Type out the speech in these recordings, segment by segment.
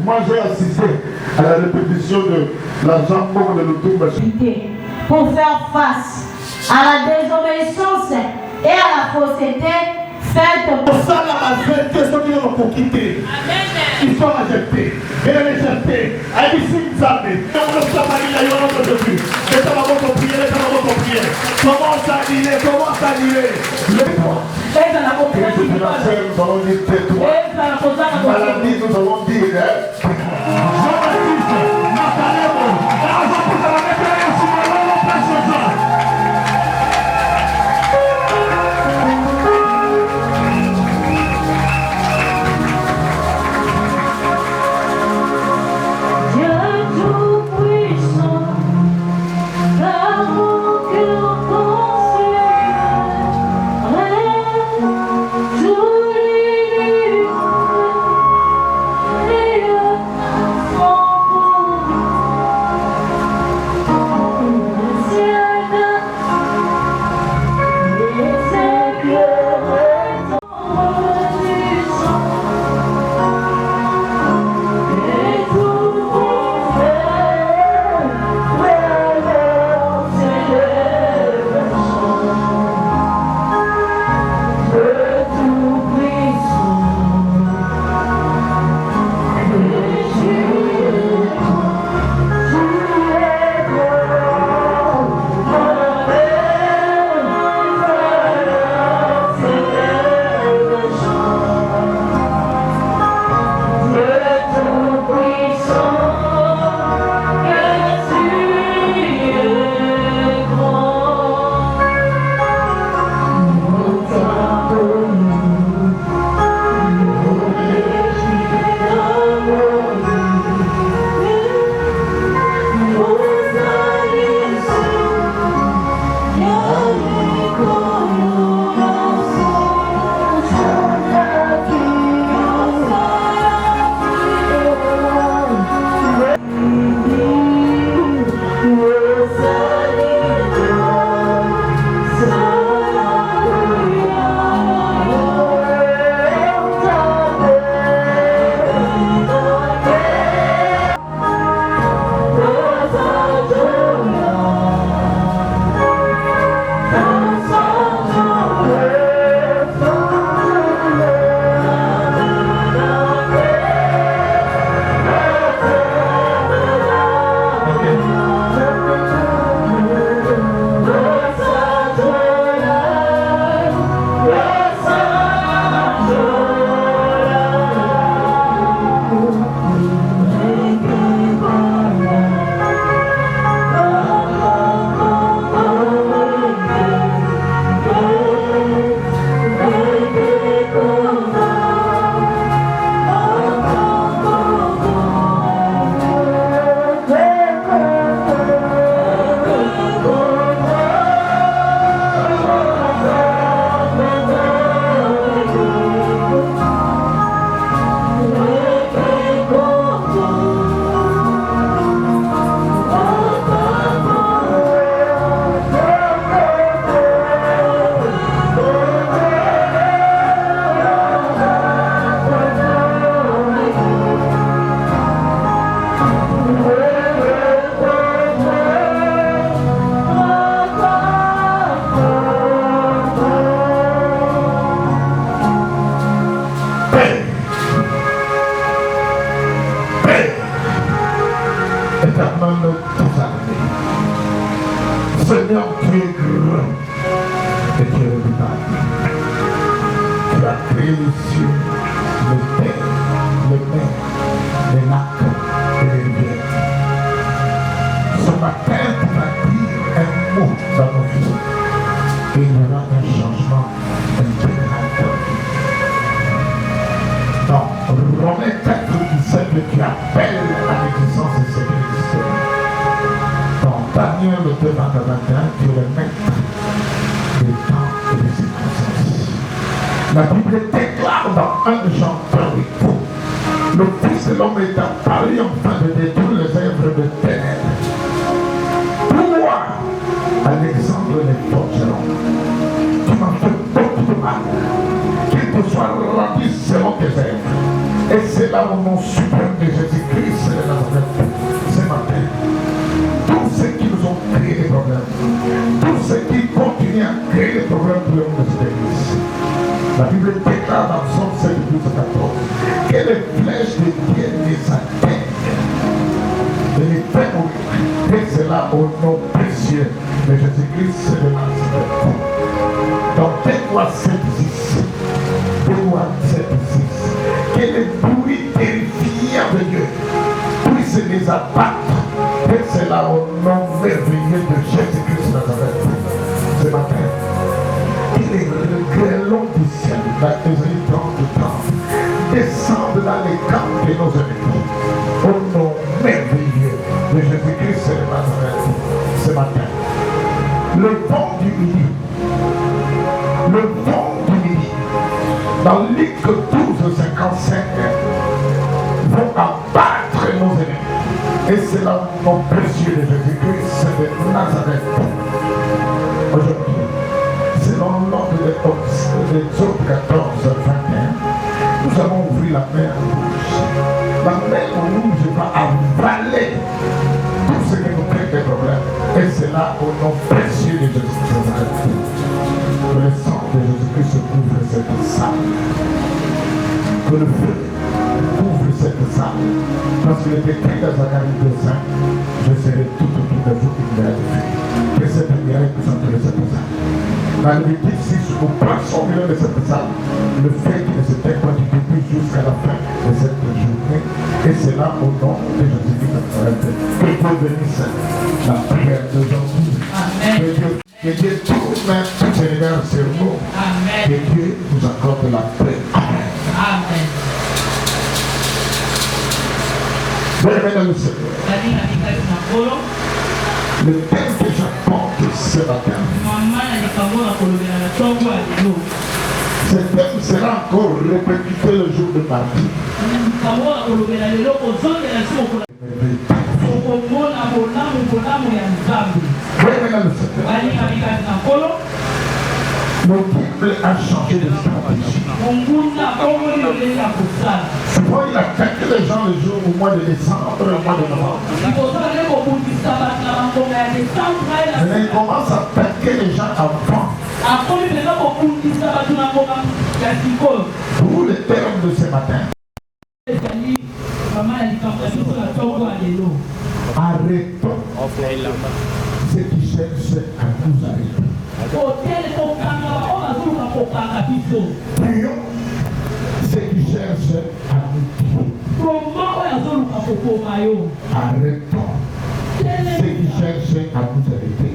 Moi j'ai assisté à la répétition de la jambe de l'automne. Pour faire face à la désobéissance et à la fausseté faite pour ça la vérité, ceux qui l'ont pour quitter. Ils sont rejetés. Et les rejetés. Aïe, si vous avez. On ne sait pas qu'il y a eu un autre depuis. Laissez-moi votre prière, laissez-moi votre prière. Commence à dire, commence à dire. Nous allons dire tais-toi. Maladie, nous allons dire. Jean-Baptiste, Nathanaël, la raison pour la référence sur le nom de Jésus. Seigneur, tu es grand et tu es redoutable. Tu as créé les cieux, les terres, les mers, les lacs et les rivières. Ce matin, tu vas dire un mot dans nos vies et il y aura un changement intégral. Dans Romains 4:17, tu appelles à l'existence de cette existence. Dans Daniel 2:21, tu es le maître des temps et des circonstances. La Bible déclare dans 1 Jean 3:8, le Fils de l'homme est apparu afin de détruire les œuvres de ténèbres. Toi, Alexandre les forgerons, tu m'as fait beaucoup de mal. Qu'il te te soit rendu selon tes œuvres. Et c'est là au nom suprême de Jésus-Christ de Nazareth, ce matin. Tous ceux qui nous ont créé des problèmes, tous ceux qui continuent à créer des problèmes pour le monde de cette église. La Bible déclare dans Psaume 7, 12 à 14 que les flèches de Dieu les atteignent. Et les fait mourir. Et c'est là au nom précieux de Jésus-Christ de Nazareth. Dans 2 Rois 7, 6, 2 Rois 7, 6, que les bruits terrifiants de Dieu puissent les abattre. Et c'est là au nom merveilleux de Jésus-Christ de Nazareth. Ce matin, que les grêlons du ciel, la Ésaïe 30, descendent dans les camps de nos ennemis. Au nom merveilleux de Jésus-Christ de Nazareth. Ce matin, le vent du midi, dans Luc 12, 55, vont abattre nos ennemis. Et c'est là au nom précieux de Jésus-Christ de Nazareth. Aujourd'hui, selon l'ordre de l'Exode 14, 21, nous allons ouvrir la mer rouge. La mer rouge va avaler tout ce qui nous crée des problèmes. Et c'est là au nom précieux de Jésus-Christ de Nazareth. Que le sang de Jésus-Christ couvre cette salle. Que le feu couvre cette salle. Parce qu'il est écrit dans Zacharie 2:5, je serai tout autour de vous une miracle de feu. Que cette miracle puisse entrer dans cette salle. Dans le 6, nous passons au milieu de cette salle. Le fait qu'il ne s'était pas du début jusqu'à la fin de cette journée. Et c'est là au nom de Jésus-Christ de Nazareth. Que Dieu bénisse la prière d'aujourd'hui. Amen. Que Dieu tourne tout ses regards sur nous. Amen. Que Dieu nous accorde la paix. Amen. Amen. Bien-aimés dans le Seigneur, le thème que j'apporte ce matin, ce thème sera encore répété le jour de mardi. Le Bible a changé de stratégie. Souvent il attaque les gens le jour au mois de décembre, le mois de novembre. Maintenant il commence à attaquer les gens avant. Pour le terme de ce matin, arrêtons ceux qui cherchent à nous arrêter. Prions ceux qui cherchent à nous tuer. Arrêtons ceux qui cherchent à nous arrêter.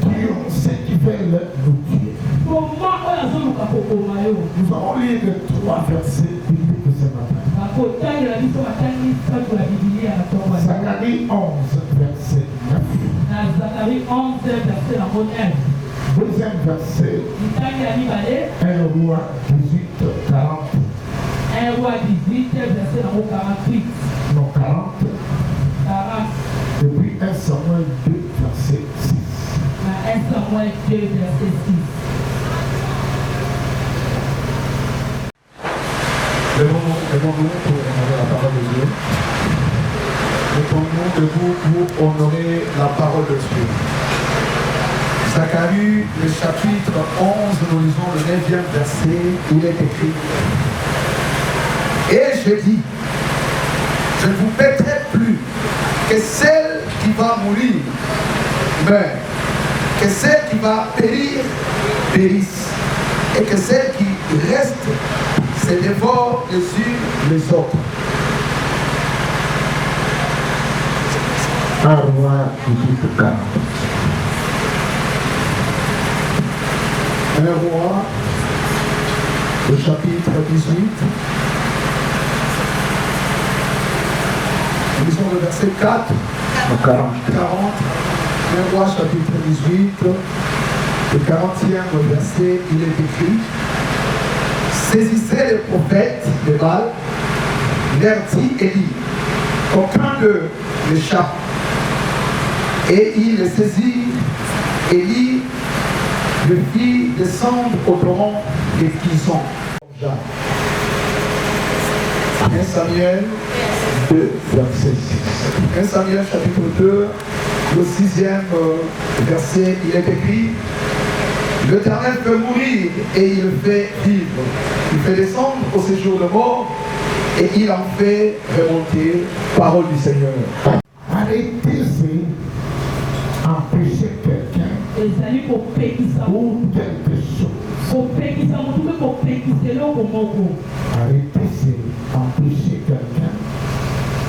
Prions ceux qui veulent nous tuer. Nous allons lire les 3 versets bibliques ce matin. Zacharie 11, verset 9. Zacharie 11, verset 9. Deuxième verset, 1 Roi 18, 40. 1 Roi 18, verset 48. Non, 40. Et puis 1 Samuel 2, verset 6. 1 Samuel 2, verset 6. Lèvons-nous pour honorer la parole de Dieu. Mettons-nous debout pour honorer la parole de Dieu. Zacharie, le chapitre 11, nous lisons le 9e verset, il est écrit. Et je dis, je ne vous paierai plus que celle qui va mourir meure, que celle qui va périr périsse, et que celle qui reste se dévore les unes les autres. 1 Roi 18, 40. 1 Roi, le chapitre 18. Nous lisons le verset 4. 40. 1 Roi, chapitre 18. Le 40e verset, il est écrit. Saisissez les prophètes de Baal, leur dit Élie, qu'aucun d'eux n'échappe. Et il les saisit, Élie le fit descendre au torrent Qu'est-ce qu'ils sont? 1 Samuel 2, verset 6. 1 Samuel chapitre 2, le 6e verset, il est écrit: l'Éternel fait mourir et il fait vivre. Il fait descendre au séjour de mort et il en fait remonter. Parole du Seigneur. Arrêtez, c'est empêcher quelqu'un ou quelque chose. Arrêtez, c'est empêcher quelqu'un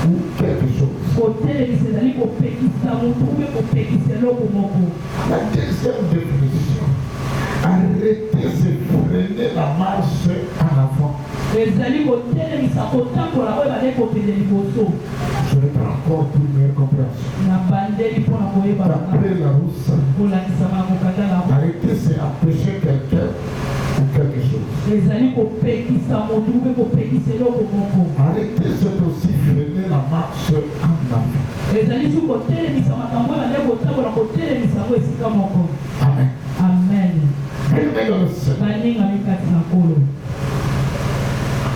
ou quelque chose. La deuxième définition: arrêtez, c'est freiner la marche en avant. Je reprends encore pour une meilleure compréhension. D'après la rousse, arrêter, c'est empêcher quelqu'un ou quelque chose. Arrêter, c'est aussi freiner la marche en avant. Amen. Amen. Bien-aimés dans le Seigneur,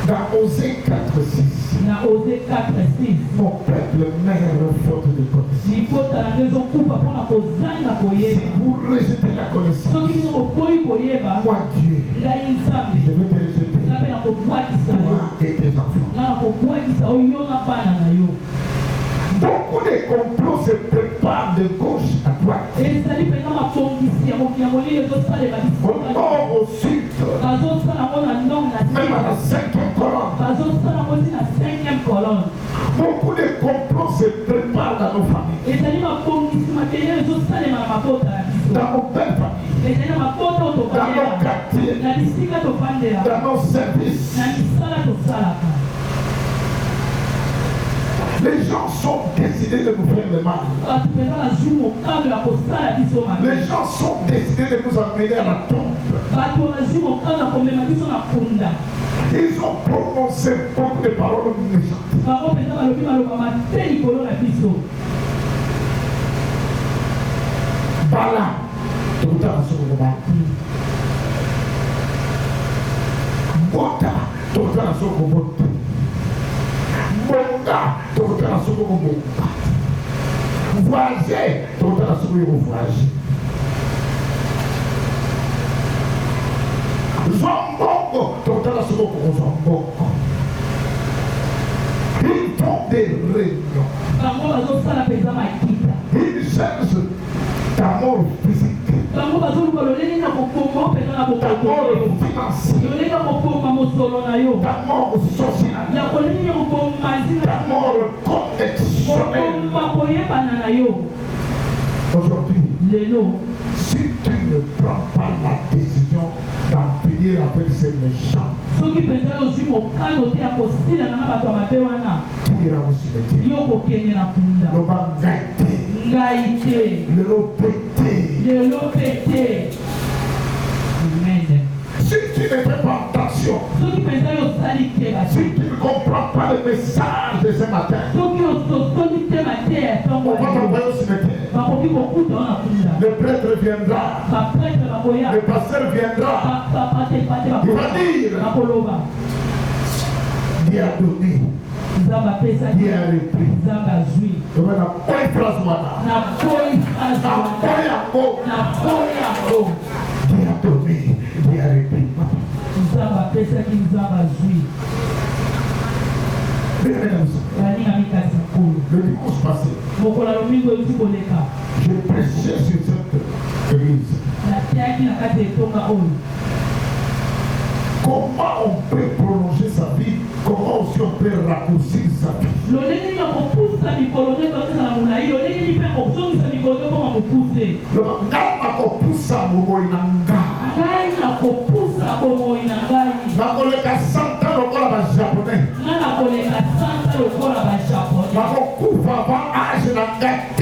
dans Osée 4, 6, mon peuple meurt faute de connaissance. Si vous rejetez la connaissance, moi Dieu, je vais te rejeter, toi et tes enfants. Beaucoup de complots se préparent de gauche à droite, au nord, au sud, même à la 5e colonne. Beaucoup de complots se préparent dans nos familles, dans nos belles familles, dans nos quartiers, dans nos services. Les gens sont décidés de nous faire le mal. Les gens sont décidés de nous amener à la tombe. Ils ont prononcé beaucoup de paroles méchantes. Bala, tu vous as sur le mal. Bota, tu vous as sur le mal. Bonga, tokotala soko bonga. Voyager, tokotala soko voyager. Zombongo, tokotala soko zombongo. Ils font des réunions. Ils cherchent ta mort physique. Ta mort financière. Ta mort sociale. Ta mort connextionnelle. Aujourd'hui, si tu ne prends pas la décision d'en finir avec ces méchants, tu iras au cimetière. Le lopété. Amen. Si tu ne fais pas attention, si tu ne comprends pas le message de ce matin, on va t'envoyer au cimetière. Le prêtre viendra, le pasteur viendra, il va dire: Dieu a donné, Dieu a repris. Donc on a pas une phrase maintenant. Dieu a donné, Dieu a repris. Le dimanche passé, je prêchais sur cette église. Comment on peut prolonger sa vie? Comment aussi on peut raccourcir sa vie? nakoleka 100 ans lokola bajaponais, nakokufa avant âge na ngai te.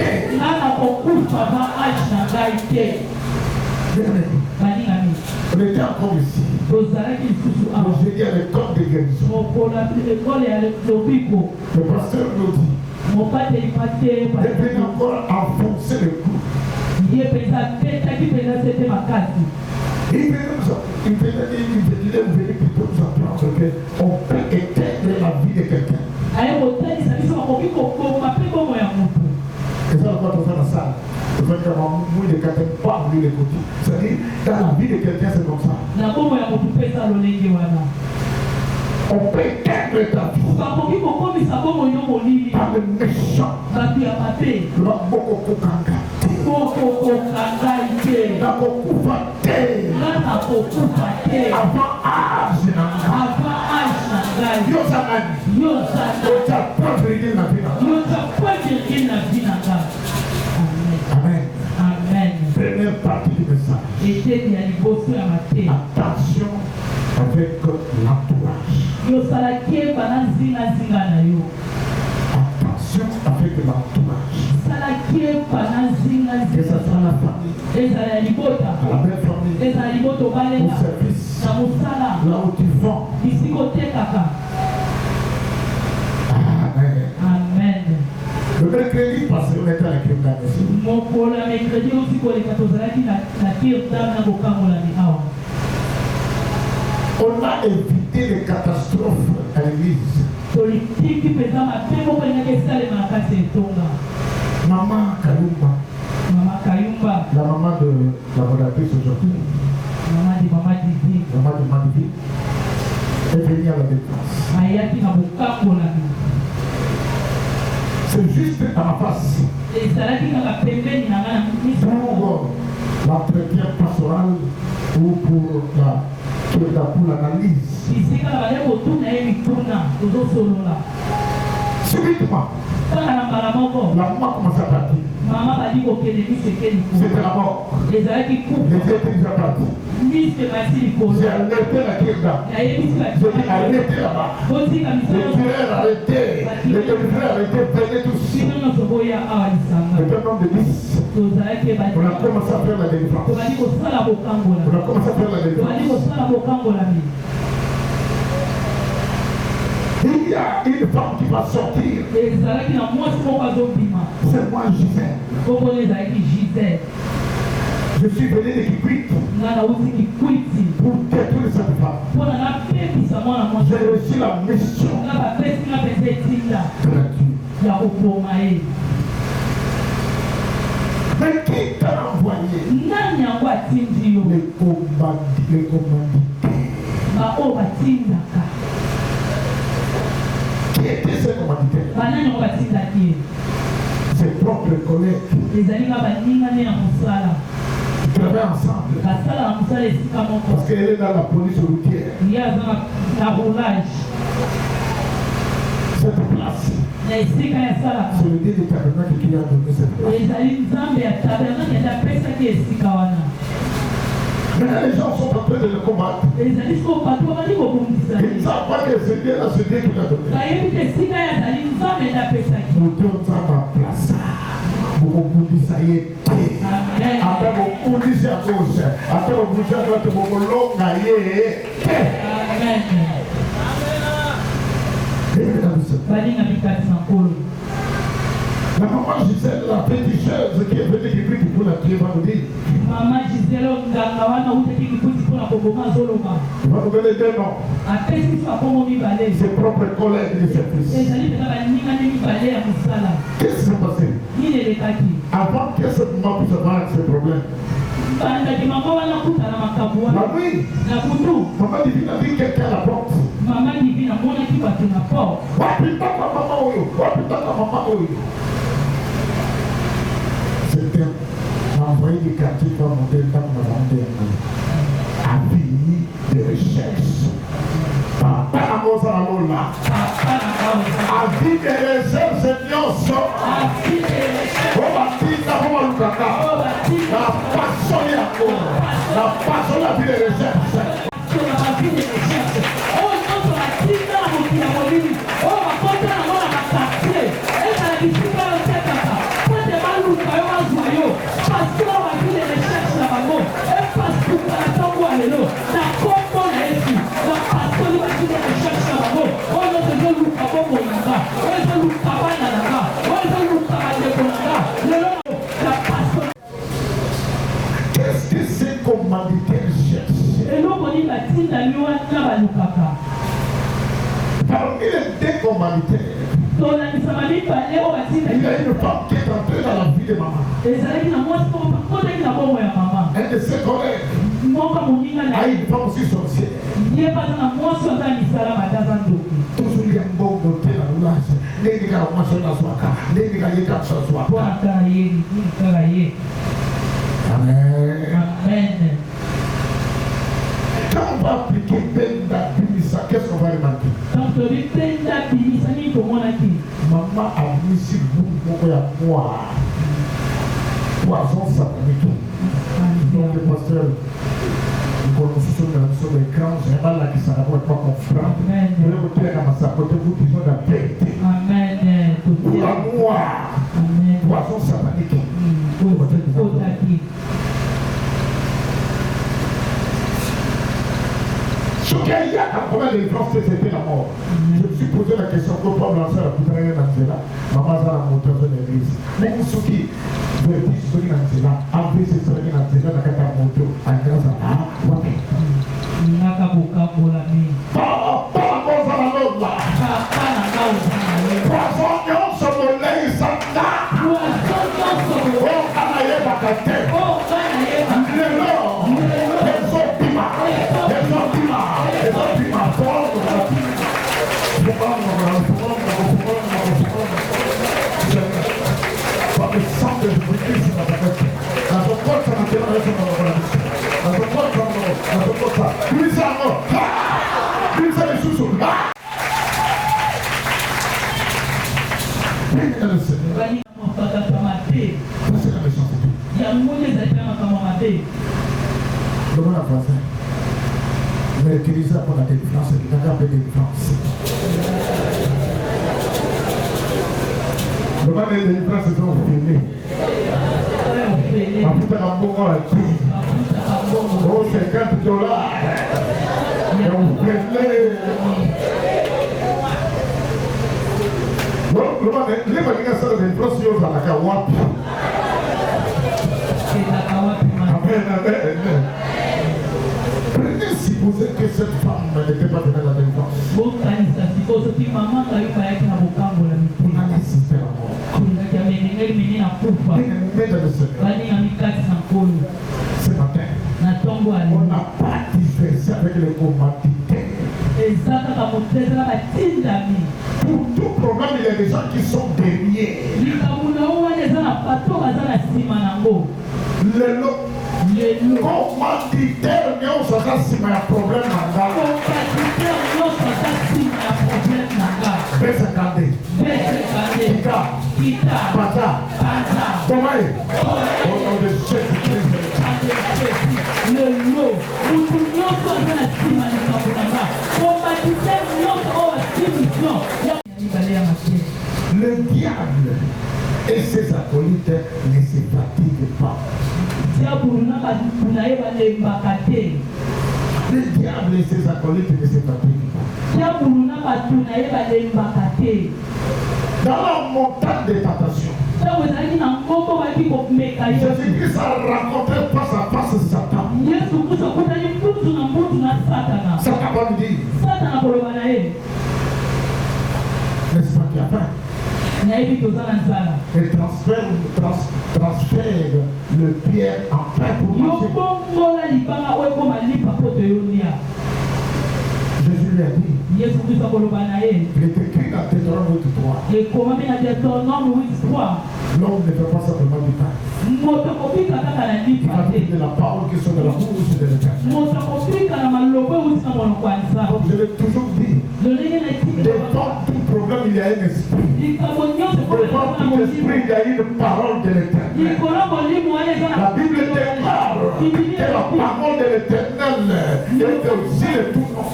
On était encore ici. J'ai dit à l'école de guérison. Le pasteur nous dit: il est encore enfoncer le cou. Il venait plutôt nous apprendre qu'on peut éteindre la vie de quelqu'un. Et ça, on va faire ça. C'est-à-dire, dans la vie de quelqu'un, c'est comme ça. On peut éteindre ta vie par le méchant. Amen. Amen. Première partie du message. Attention avec l'entourage. Attention avec l'entourage. Que ce soit la famille, la belle famille, au service, là où tu vends. Amen. Amen. Le mercredi passé, on était à la Kirtan aussi. On a évité les catastrophes à l'église. Maman Kayumba, la maman de la modératrice aujourd'hui, maman de Madivi, est venue à la défense. C'est juste à ma face. Pour l'entretien pastoral ou pour l'analyse. Subitement, la maman commence à partir. C'était la mort. Les yeux étaient déjà partis. J'ai alerté la Kirda. J'ai dit arrêtez là-bas. Les tireurs arrêtez. Les délivres arrêtez. Venez tous. Le nom de 10. On a commencé à faire la délivrance. On a commencé à faire la délivrance. Il y a une femme qui va sortir. C'est moi Gisèle. Je suis venu de Kikwit pour détruire cette femme. J'ai reçu la mission gratuite. Mais qui t'a envoyé? Les commanditaires. Qui étaient ces commanditaires? Ses propres collègues. Ils travaillent ensemble. Parce qu'elle est dans la police routière. Cette place, c'est le Dieu du tabernacle qui a donné cette place. Mais les gens sont en train de le combattre. Ils ne savent pas que c'est Dieu là, c'est Dieu qui l'a donné. Nous donnons ça ma place. Vous ça y est. Après vous dites à gauche. Après vous dites à droite. Vous longa y est. La maman Gisèle, la péticheuse qui est venue qui prie pour la tuer, va nous dire. Maman Gisèle, va nous donner deux noms. Ses propres collègues de service. Qu'est-ce qui s'est passé? Avant que cette maman puisse avoir ces problèmes. La nuit, maman divine a dit quelqu'un à la porte. Maman divine a dit quelqu'un à la porte. C'était envoyé du quartier pour monter le temps de à fini de recherche. Papa n'a pas ça là. À vie de recherche, c'est bien ça. On va dire ça, on va le caca. La passion est à cause. La passion de la vie de recherche. Qu'est-ce que ces commanditaires cherchent? Parmi les deux commanditaires, il y a une femme qui est entrée dans la vie de maman. Un de ses collègues a une femme aussi sorcière. Toujours il y a un bon côté dans le village. Les gars, on marche dans Swaka. Les gars, ils sont sur Swaka. Amen. Quand on va appliquer Benda Bimisa, qu'est-ce qu'on va remarquer? Maman a mis sur vous, moi, poison satanique. Donc le pasteur, nous connaissons sur l'écran, j'ai mal là qui s'en va pas comprendre. Vous voulez vous dire à ma côté, vous disons la vérité. Amen. Pour la moi, poison satanique. Ce qu'il y a un problème de défense, c'était la mort. Je me suis posé la question, pourquoi me lancer la poutre dans cela? Maman a la moteur de l'église. Mais ce qui veut dire ce qui est dans cela, après c'est ce qui est dans cela, dans la moto, à grâce à Wapi. Pas la cause à la l'autre là. Poisson non, ce mollet, ça n'a. Oh, Kanaye Bakate. Le Lord. Par le sang de Jésus-Christ, dans ton corps, ça n'a pas de dans ton corps, ça. Lui, ça mort. Lui, ça les sous-sous. C'est la méchanceté. Le monde a français. Mais utiliser pour la délivrance, il n'y a pas de délivrance. Le monde de délivrance est filmé. Ma putain de bon à qui? Oh, $50. Et on fait le monde de délivrance, c'est une procédure à la Kawapi. Amen. Supposez que cette femme n'était pas venue à la défense. On a assisté à la mort. Ce matin, on n'a pas diversé avec les commanditaires. Pour tout problème, il y a des gens qui sont derrière. Les commanditaires n'ont pas de problème. Le diable et ses acolytes ne se fatiguent pas. Le diable et ses acolytes ne se fatiguent pas. Dans la montagne de tentation, Jésus-Christ a rencontré face à face Satan. Satan va lui dire, n'est-ce pas qu'il a fait? Et transfère le pierre en pain pour manger. Jésus lui a dit, il est écrit dans Deutéronome 3. L'homme ne fait pas simplement du pain. Il va de la parole qui sont de la bouche de l'Éternel. Je l'ai toujours dit, devant tout problème il y a un esprit. Devant tout esprit il y a une parole de l'Éternel. La Bible déclare que la parole de l'Éternel est aussi le tout nom.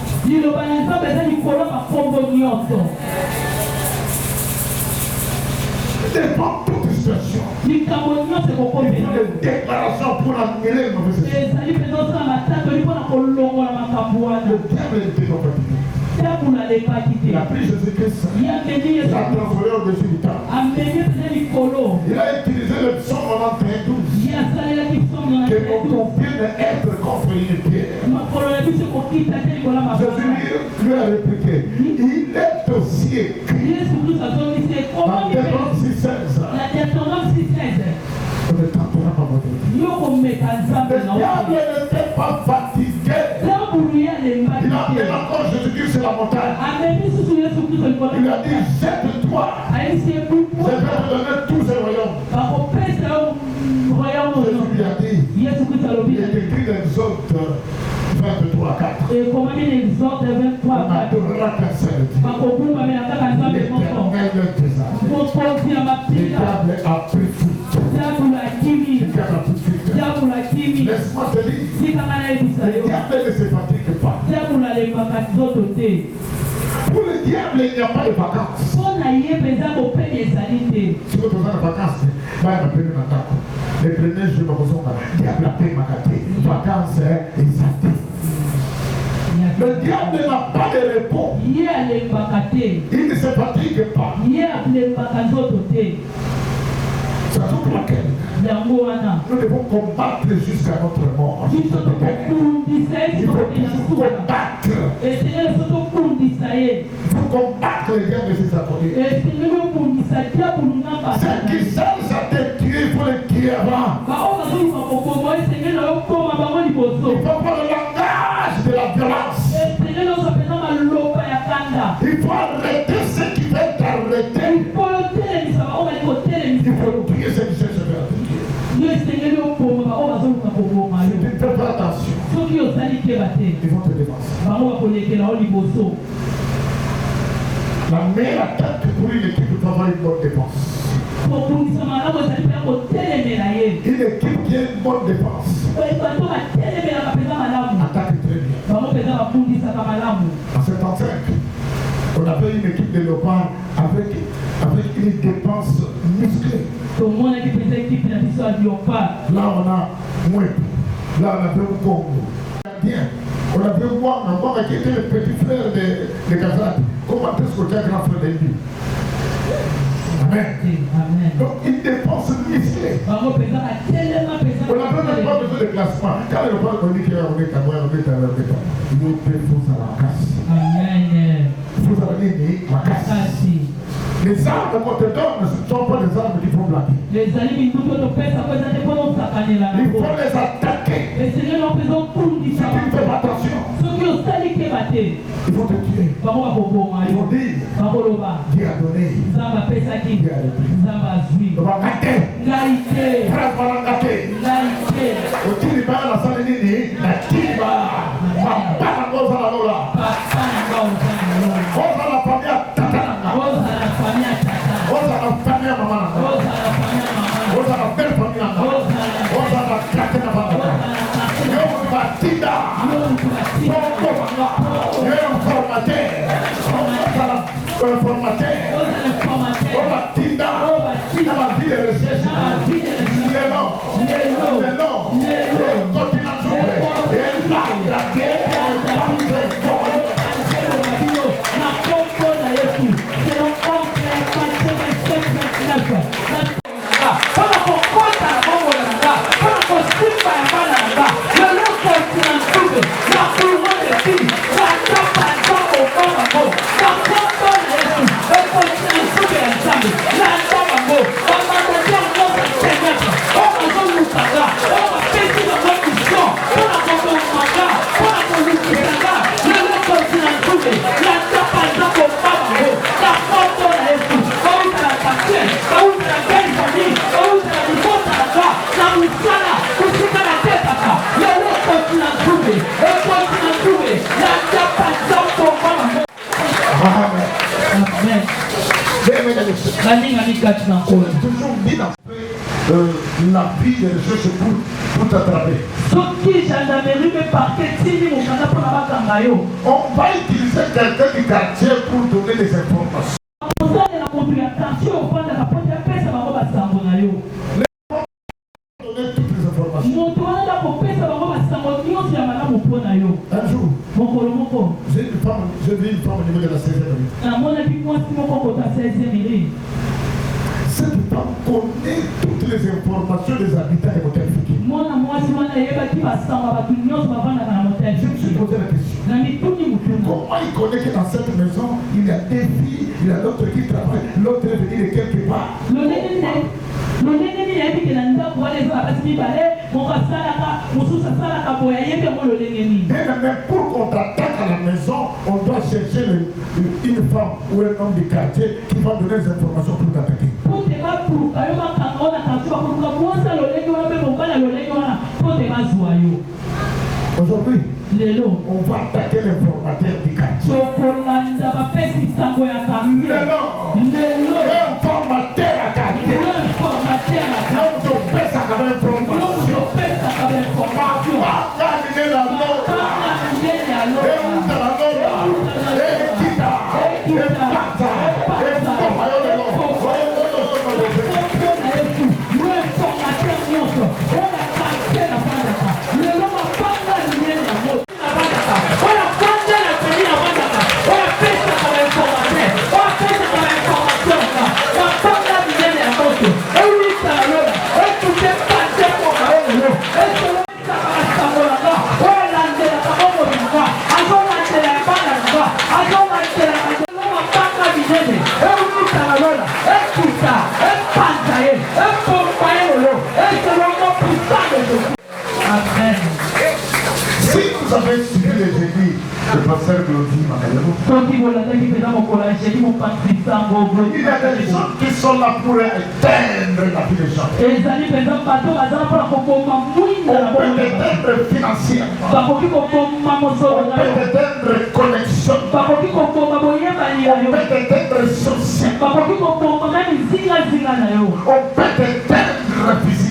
Devant toute situation, il y a une déclaration pour annuler le mauvais esprit. Le diable était non fatigué. Il a pris Jésus-Christ, il l'a transformé au-dessus du temps. Il a utilisé le psaume 91:12 que l'on convient d'être contre une pierre. Jésus lui a répliqué, il est aussi écrit dans Deutéronome 6:16. On ne tentera pas votre Dieu. Le diable n'était pas fatigué. Il a amené encore Jésus-Christ sur la montagne. Il lui a dit, jette-toi. Je vais te donner tous ces royaumes. Jésus lui a dit, il est écrit dans Exode 23:4. On adorera qu'un seul Dieu. L'éternel des armées. Le diable a pris fuite. Laisse-moi te dire, le diable ne se fatigue pas. Pour le diable, il n'y a pas de vacances. Si vous avez besoin de vacances, les premiers jours, le diable a payé ma carte. Vacances, le diable n'a pas de repos. Il ne se fatigue pas. C'est la raison pour laquelle nous devons combattre jusqu'à notre mort. Il faut toujours combattre. Il faut combattre les diables et ses abonnés. Ceux qui cherchent à te tuer, il faut les tuer avant. Il faut pas le langage de la violence. Il faut arrêter ce qui veut t'arrêter. Il faut tuer ce qui cherche à faire te tuer. Si tu ne fais pas attention, ils vont te dépenser. La meilleure attaque pour une équipe doit avoir une bonne défense. Une équipe qui a une bonne défense attaque très bien. En 75, on avait une équipe de léopards avec une défense musclée. Là, on a moins. Là, on avait un Congo. Bien. On avait Wanga qui était le petit frère de Kazati. Comment est-ce que tu as grand frère de lui? Amen. Donc, une défense musclée. On n'a même pas besoin de classement. Quand le roi dit qu'il y a un état, il nous faut à la casse. Amen. Il faut à la casse. Les armes qu'on te donne ne sont pas des armes qui font blaguer. Il faut les attaquer. Si tu ne fais pas attention, ils vont te tuer. Ils vont dire, Dieu a donné, Dieu a repris. On va gâter. Frère, on va gâter. Au Tiliba, la salle nini, la Tiliba, papa na goza la lola. Goza la famille Tatananga. Goza la famille Mamana. Goza la belle famille Nanga. Goza la gâte na banda. Yo batida. Bongo banga. Yo formateur. Goza la formateur. Goza tinda. Na la vie de recherche. Toujours mis dans la vie de recherche pour t'attraper. On va utiliser quelqu'un du quartier pour donner des informations. Donner toutes les informations. Un jour, j'ai vu une femme au niveau de la 16e année. Cette femme connaît toutes les informations des habitants de Motel Fiki. Je me suis posé la question. Comment Comment il connaît que dans cette maison, il y a des filles, il y a l'autre qui travaille, l'autre est venu de quelque part. Mais pour qu'on t'attaque à la maison, on doit chercher une femme ou un homme du quartier qui va donner des informations pour t'attaquer. Aujourd'hui, on va attaquer l'informateur du quartier. L'informateur à quartier. Vous avez suivi les jeudis de pasteur Claudie Magalemo. Il y a des gens qui sont là pour éteindre la vie des gens. On peut éteindre financièrement. On peut éteindre connexion. On peut éteindre socialement. On peut éteindre physiquement.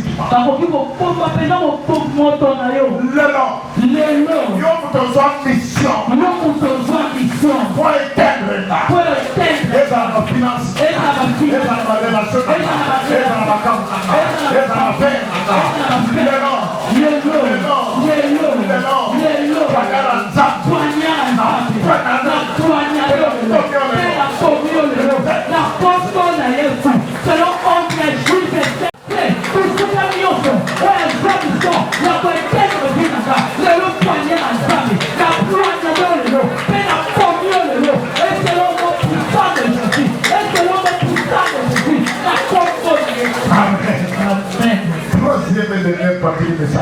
Mission pour éteindre là. Et dans nos finances, et dans nos relations, et dans la vacance, et dans la paix. Catégorie des ennemis.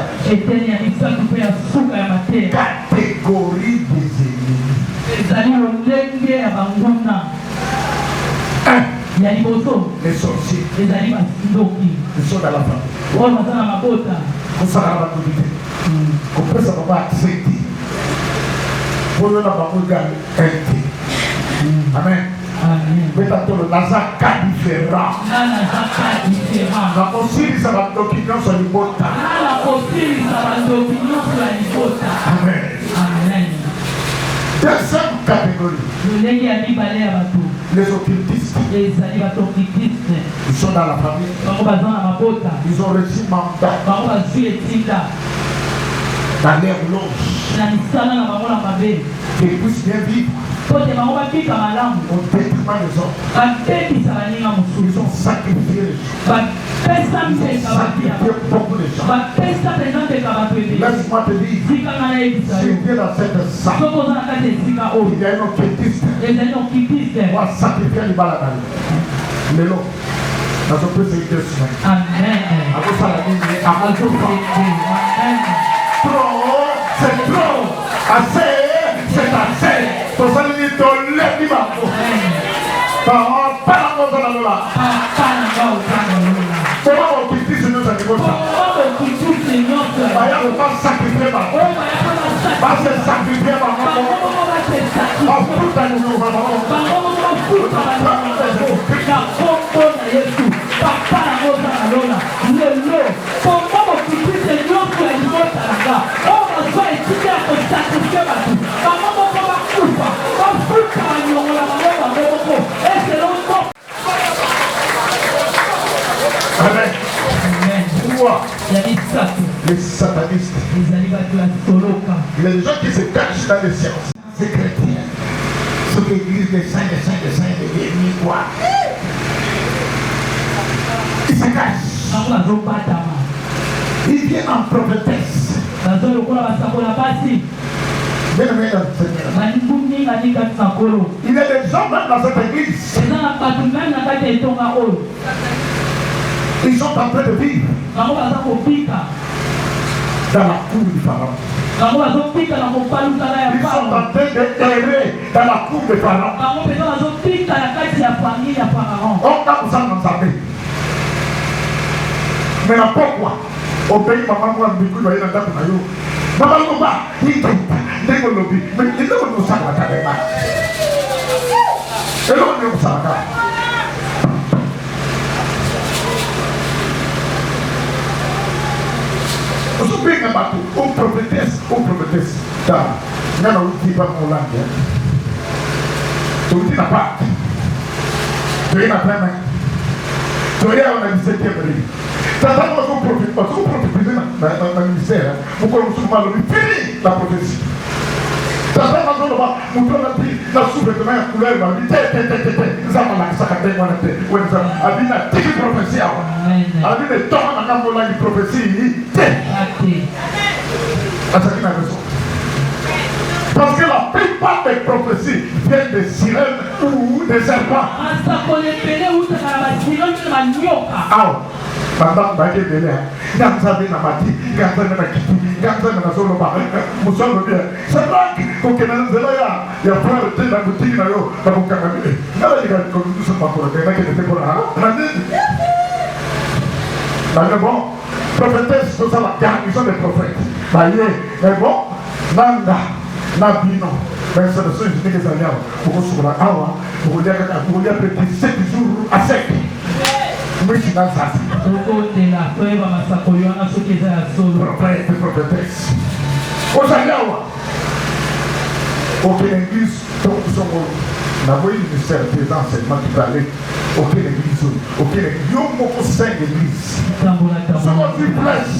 Les sorciers. Ils sont dans la famille. Vous savez la communauté. Vous pouvez savoir accepter. Pour le Amen. Peut-être le Lazaka différent. La possibilité ça va d'opinion sur les bottes. Amen. Deuxième catégorie. Les occultistes. Ils sont dans la famille. Ils ont reçu mandat. Dans les rouloges. Qu'ils puissent bien vivre. Au détriment des autres. Ils ont sacrifié les gens. Ils ont sacrifié beaucoup de gens. Laisse-moi te dire, si Dieu dans cette salle, il y a un occultiste, on va sacrifier les balades. Les lots. Dans ce peu, c'est 2 semaines. Amen. Trop, c'est trop. Assez, c'est assez. Pour ça, il dit, lève du bas. Comment on critique ce notre niveau ça? On va sacrifier par moi. Va se sacrifier par moi. On fout à nous. Les satanistes, il y a des gens qui se cachent dans les sciences. C'est chrétien. Ceux qui disent des saints, des ennemis, quoi. Ils se cachent. Ils viennent en prophétesse. Bien aimé dans le Seigneur. Il y a des gens même dans cette église. Ils sont en train de vivre dans la cour du Pharaon. Ils sont en train d'errer dans la cour du Pharaon. On a besoin d'en savoir. Mais pourquoi? Au pays, maman, moi, je suis allé dans la cour. Maman, il dit, mais il ne nous savent pas. Et l'on ne nous savent pas. Vous savez que aux prophétesses, dans le petit pas mon langue, tu dis la part, tu es la première, tu es à la 17e rue. Tu as d'abord son prophète, parce que vous prophétisez dans le ministère, vous connaissez souvent le fini la prophétie. Tu as d'abord le bas, vous prenez la sous-vêtement, la couleur, la vie, ça m'a la sacrée, moi, la tête, ou ça, a dit la petite prophétie, a dit le temps à la prophétie, parce que la plupart des prophéties viennent des sirènes ou des serpents. Ah, pendant que je suis là, c'est vrai qu'il y a plein de thé dans la boutique. Mais bon, prophétesse, c'est ça la garnison des prophètes. Mais bon, Nanda, Nabino, mais c'est le seul qui est des alliés. Pour que la awa, pour dire que vous voulez appeler 7 jours à sec. Mais c'est dans ça. Prophète, prophétesse. Aux alliés, aucune église, tout ce monde. La voie du ministère des enseignements qui parlait, aucune église, aucune église, il y a beaucoup de 5 églises. Ce qu'on dit flèche,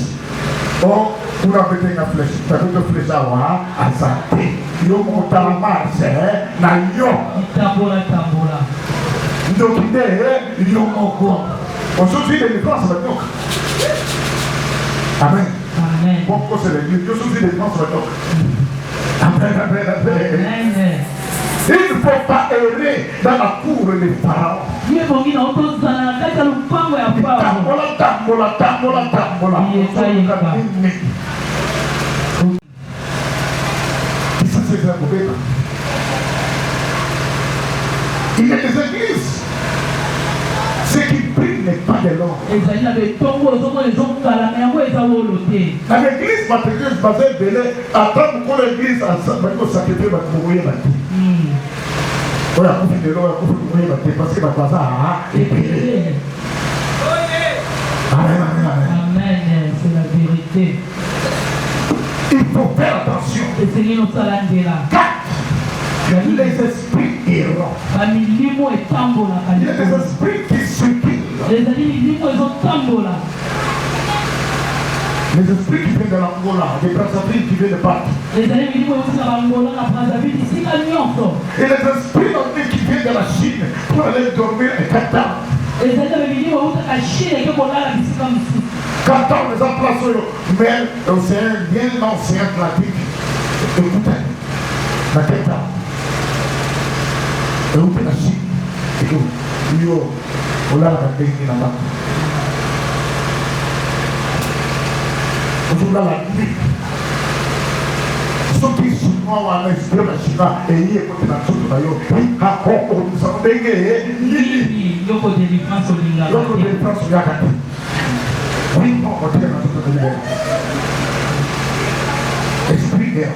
oh, vous avez une flèche, vous avez une flèche à Zate, il y a beaucoup de marche, na yo. Donc, il y a beaucoup. Aujourd'hui, les défenses sont donc. Amen. Pourquoi c'est l'église? Aujourd'hui, les défenses sont donc. Amen. Il ne faut pas errer dans la cour des pharaons. Il y a des églises. Ce qui brille n'est pas de l'or. Dans l'église matérielle basée de l'air, attendre pour l'église à sacrifier pour mourir la vie. Oui, à couper de l'or, à couper pour mourir la vie, parce que ma bazar est brillé. Amen, amen, amen. Amen, c'est la vérité. Il faut faire attention. Les esprits errants. Il y a des esprits qui circulent. Les esprits qui viennent de l'Angola, des Brazzaville qui viennent de Pâques. Et les esprits qui viennent de la Chine pour aller dormir à Qatar. Qatar, les emplacements, mais l'océan, bien l'océan Atlantique. Écoutez, la Qatar. Et où est la Chine? Et où? On l'a regardé là-bas. Aujourd'hui, la nuit. Ceux qui sont noirs à l'esprit de la Chine, et ils écoutent la chose de la Yo, ils racontent, nous sommes dégués, ils ont des défenses au Yagati. Oui, on va dire la chose de la Yo. Esprit d'air.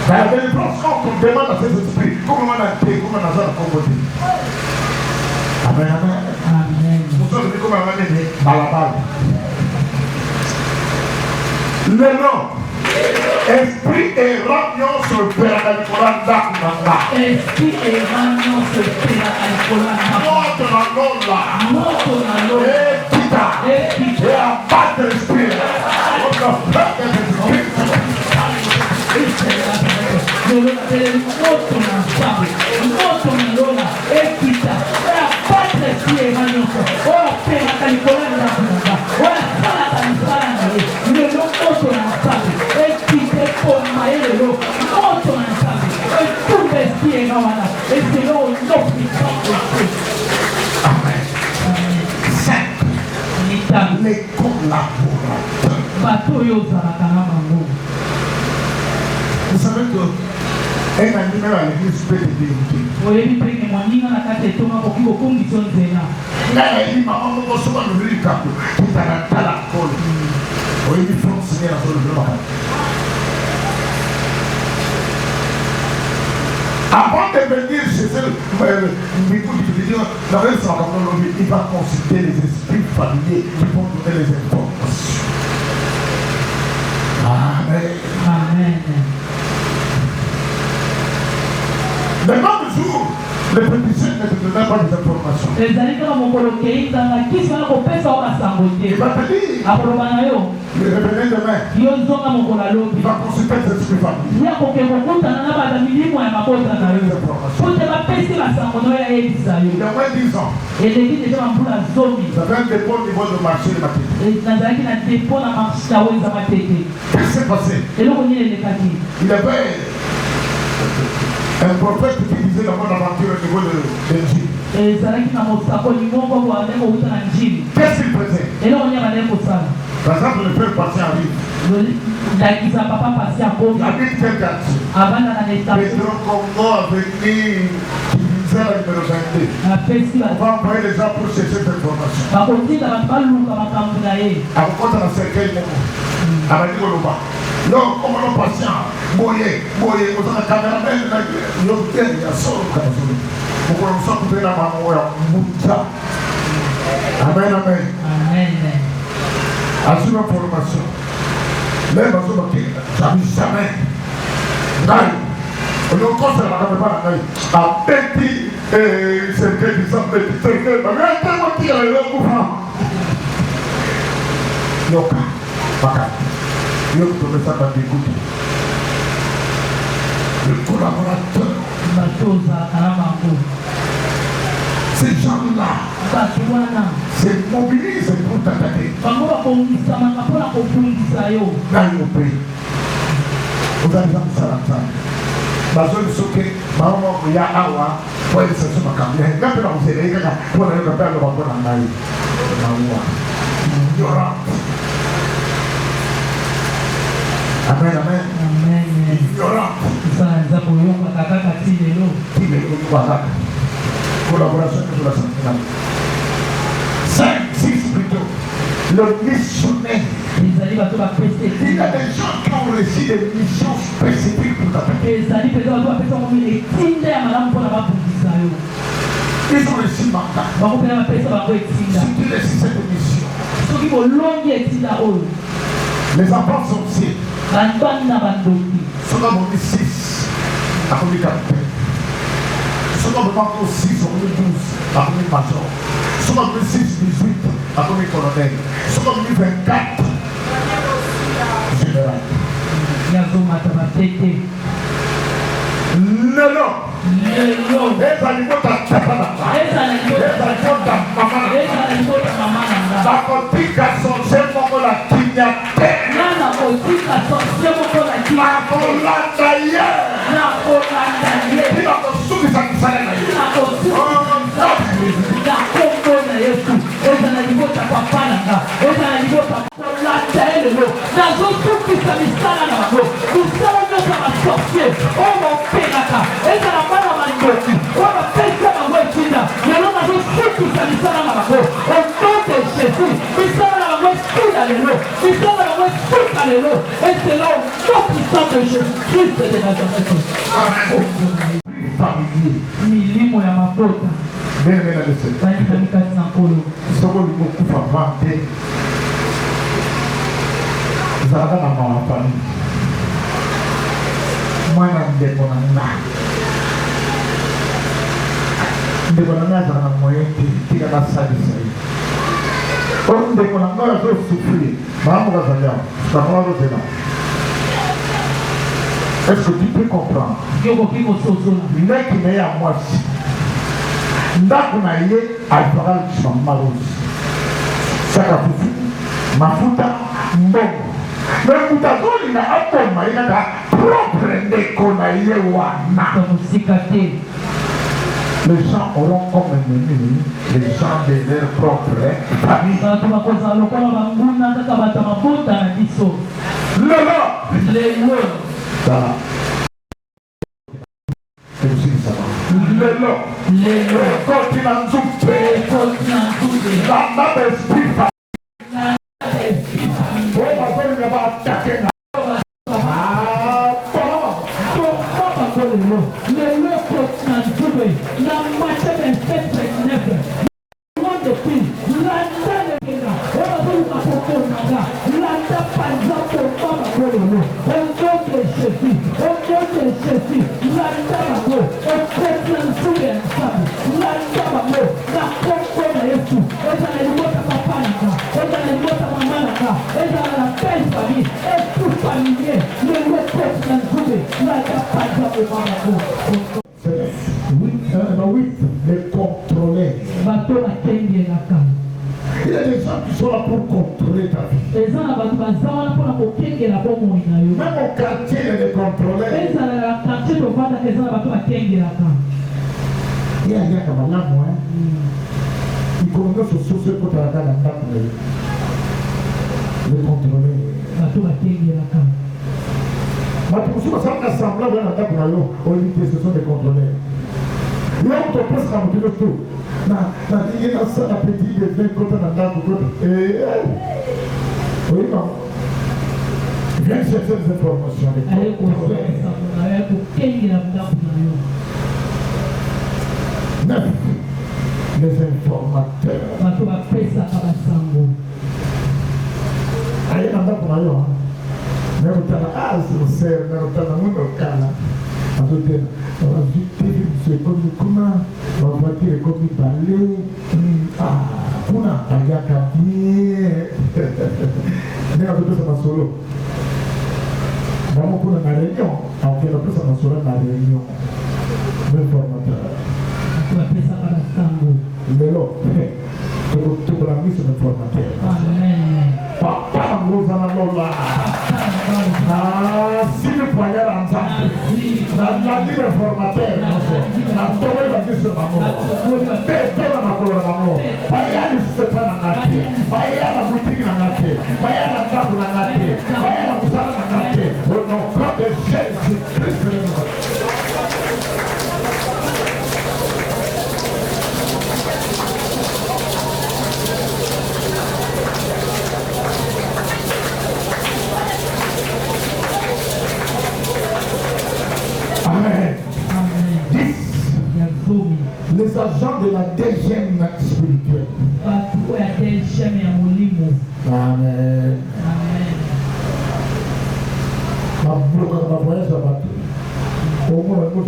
La délivrance, quand on demande à ces esprits, comment on a été, comment on a composé. Amen, amen. Amen. Vous savez comment on a été balabal. Le nom, esprit errant se perd à Nicolas d'Aknanga. Esprit errant se perd à Nicolas d'Aknanga. Monte et quitta. Et abatte l'esprit. On a fait des esprits. Et quand il à l'église, peut te dégoûter. Il dit, maman, on se voit le riz capot. Tout à la colle. Oui, il faut signer la solution. Avant de venir chez elle, il va consulter les esprits familiers qui vont donner les informations. Amen. Amen. Le même jour, les politiciens ne te donnaient pas des informations. Il va te dire, le révélé demain, il va consulter les esprits familiers. Il y a moins de 10 ans, j'avais un dépôt au niveau de marché de ma tête. Qu'est-ce qui s'est passé? Il y avait un prophète qui disait la bonne aventure au niveau de Jésus. Qu'est-ce qu'il faisait? Par exemple, le père patient arrive. Il habite quel quartier? Pedro Congo a venu qui disait la numéro 22. On va envoyer les gens pour chercher cette information. À côté de la cercueil, à la dit au bas. Non, comme on est patient, moyen, on a la caméra, il y a son caméra. Pour qu'on soit coupé dans ma main, amen, amen. À une information. Même à ce moment, jamais. On ne conseille pas à petit cercueil qui s'appelle petit cercueil. Mais un qui a le mouvement. Yoka, Baka. Yoka, tu me sens d'écouter. Le collaborateur. Ces gens-là se mobilisent pour t'attaquer. Dans nos pays, vous allez voir ça. Bazo ni soke, maman ya awa, pour les sentiments macabres. Quand on vous aide, pour aller le père le rapport en maille. Amen, amen. Ignorant. Collaboration sur la santé. 5, 6 plutôt. Le missionnaire. Il y a des gens qui ont reçu des missions spécifiques pour t'attaquer. Ils ont reçu mandat. Si tu laisses cette mission, les enfants sont sorciers. Sont dans 6 à combien capitaine. Sont dans 6 à combien 12 à combien major. Sont dans 6, 18 à combien colonel. Sont dans 24 général. Non. Les animaux t'attendent. Les animaux t'attendent. La politique a son chef pour la kidnapper. Et c'est là au nom puissant de Jésus-Christ de Nazareth. Milimo ya mabota. Soko likufa vante. Zalaka na mama pani. Mwana ndeko na nna. Ndeko na nna zalaka moyete tika na salisa yi. Or ndeko na nna zo souffrir. Maman va s'en aller. Ça va aller là. Est-ce que tu peux comprendre? Mec qui met à moi si. Ndako na ye alifaka chamba rose. Saka fufu, mafuta, mbongo. Mais mutazoli na hapo maina da propre ndeko na ye wana. Les gens auront comme ennemi les gens de leur propre famille. Le Lelo. Continue à souffrir. La main esprit. Les contrôler. Il y a des gens qui sont là pour contrôler ta vie. Même au quartier, il y a des contrôleurs. Il y a des gens qui connaissent ce souci pour la les contrôler. Ce sont des contrôleurs. Là où tu peux se remplir le tout. Il y a un petit de 20 côtés dans la côte. Oui, non. Viens chercher des informations. Les informateurs. Même temps, c'est le c'est comme comment on va dire comme il parlait kuna ayakati ndio pesa masolo ndio kuna na réunion au kila pesa masolo na réunion le formateur kuna pesa para sangu lelo tu la mise de formateur amen papa nous en lola si le poignard ensemble la vie de formateur na towe la vie de maman pepe na makolo maman baya ni sepa na ngati baya na boutique na ngati baya na table na ngati baya na kusala na ngati au nom de Jésus Christ. Les agents de la deuxième spirituelle. Amen. Ma voyage à bateau. Au moins, on a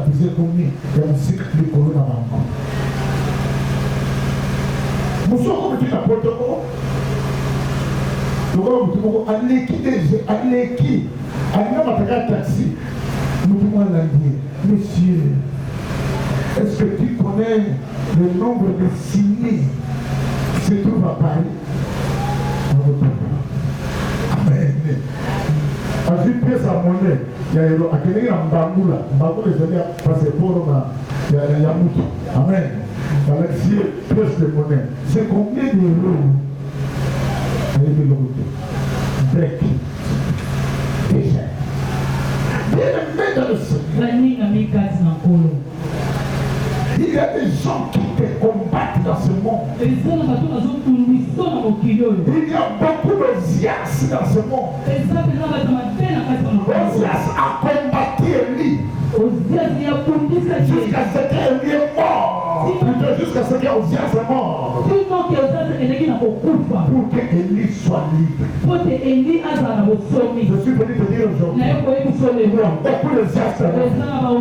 visé combien? Il y a un cycle de colonne à maman. Nous sommes comme tu n'apportes pas. Nous sommes taxi. Nous pouvons l'enlever. Monsieur. Est-ce que tu connais le nombre de signés qui se trouvent à Paris? Amen. Quand tu payes sa monnaie, il y a quelqu'un en Bangoula. Bangoula, c'est-à-dire passeport, il y a Yamoutou. Amen. Alors, si il pèse de monnaie, c'est combien d'euros? Break. Déjà. Bien aimé dans le Seigneur. Il y a des gens qui te combattent dans ce monde. Il y a beaucoup d'Ozias dans ce monde. Ozias a combattu Élie. Jusqu'à ce qu'Élie est mort. Jusqu'à ce qu'Ozias est mort. Pour que Élie soit libre. Je suis venu te dire aujourd'hui. Il y a beaucoup d'Ozias dans nos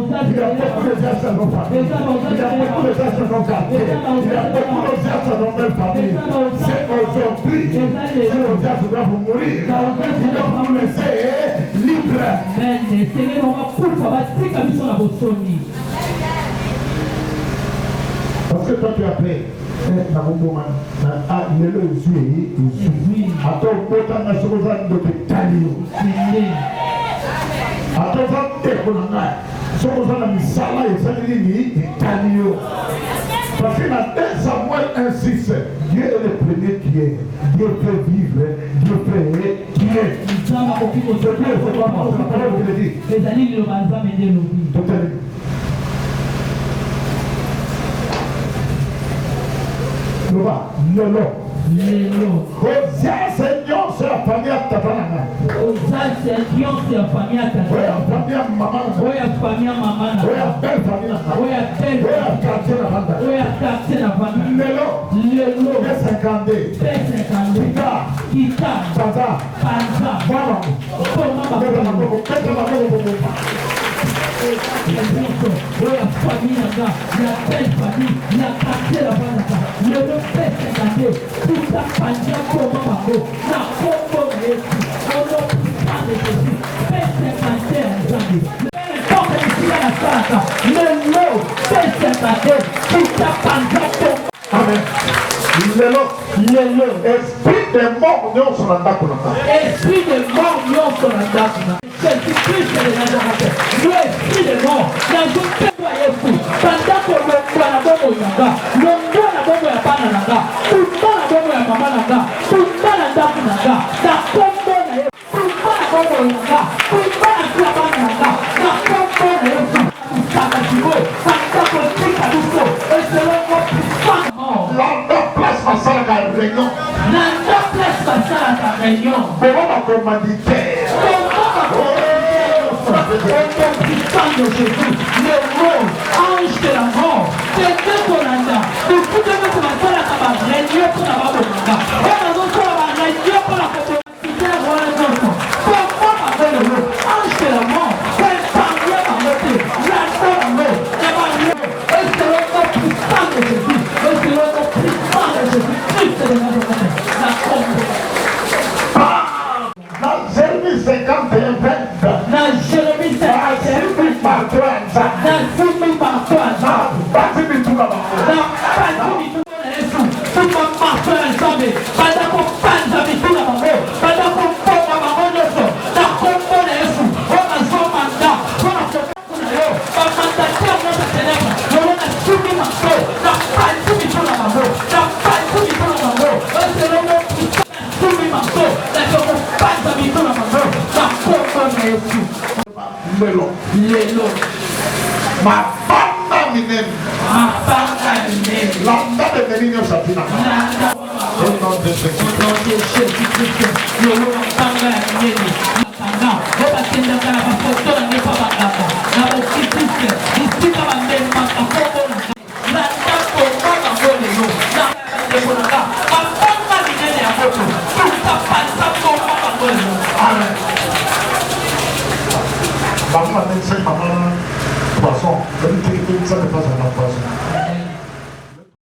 familles. Il y a beaucoup d'Ozias dans nos familles. Il y a beaucoup de gens dans nos quartiers. Il y a beaucoup de gens dans nos belles familles. C'est aujourd'hui. C'est Ozias qui doit vous mourir. Il doit vous laisser libre. Parce que toi tu as pris na bombo man na lelo ezui attends pota na sokoza ndo talio attends teko na ngai sokoza na misala ezali ni talio parce que dans 1 Samuel 1:6 Dieu est le premier tueur. Dieu fait vivre, Dieu fait tuer. C'est la parole qui le dit. lelo. Lelo. Ozaze nyonso ya famille ya tata na nga. Ozaze nyonso ya famille ya tata. Oya famille ya mama na nga. Oya famille ya mama na nga. Oya belle famille na nga. Oya belle. Oya quartier na vanda. Oya quartier na vanda. Lelo. Lelo. P50. P50. Kita. Panza. Panza. Mama. Peta maboko. Oya famille na nga. Ya belle famille. Ya quartier na vanda. Lelo P50. Kita panza kwa mama. Na kombo na Yesu. Ono pande Jésus. P50 nzambi. Toka nisikia na sasa. Lelo P50. Kita panza kwa. Amen. Lelo. Esprit de mort nyonso na ndako na nga. Esprit de mort nyonso na ndako na nga. Jésus-Christ de Nazareth. Le esprit de mort. Na zopengwa Yesu. Bandako longwa na bomo yanga. Longwa na bomo ya bana na nga. Tumba na bomo ya mama na nga. Tumba na ndako na nga. Na kombo na Yesu. Tumba na bomo yanga. Tumba na kila bana na nga. Na kombo na Yesu. Kusaka kiwe. Bandako tika duso. Eselongo pisana mort. Landa place masalaka réunion. Landa place masalaka réunion. Boma commanditaire. Au nom puissant de Jésus, le mot, ange de la mort, c'est que ton anda, de tout de même pour la salle à tabac, réunion pour la babonga, on a notre réunion pour la capacité à voir les enfants. Pourquoi avec le mot, ange de la mort, c'est parler à côté, la salle à mort, la barrière, et c'est le nom puissant de Jésus, et c'est le nom puissant de Jésus, Christ de Nazareth, la compréhension. Dans Jérémie 51, 20. Dans Jérémie 51, Par 30. dans 6 par 3 ans, Basi bitula ba. dans pas du tout Yesu, tout ma marche ensemble, pas d'accord pas de tout la maman, pas d'accord pas la maman de ça, d'accord pas Yesu, on a son mandat, on a son mandat, pas mandat qui a notre ténèbre, on a subi ma soeur, dans pas du tout la maman, dans pas du tout la maman, c'est le mot qui subi ma soeur, d'accord pas de tout la maman, d'accord pas Yesu. Lelo. Lelo. Ma banda minene. Mapanga minene. Landa de menino sapina. Landa. Au nom de Jésus. Au nom de Jésus-Christ. Lelo mapanga minene. Mapanga. Oba tenda kana bafoto na nepa bakaka. Na bokitike. Isika bandeni makafoto na. Landa koma kabole yo. Landa koma ka. Mapanga minene ya foto. Tuka pasa koma kabole yo. Amen. Maman a dit, maman, poisson. Elle dit que ça ne passe pas poisson.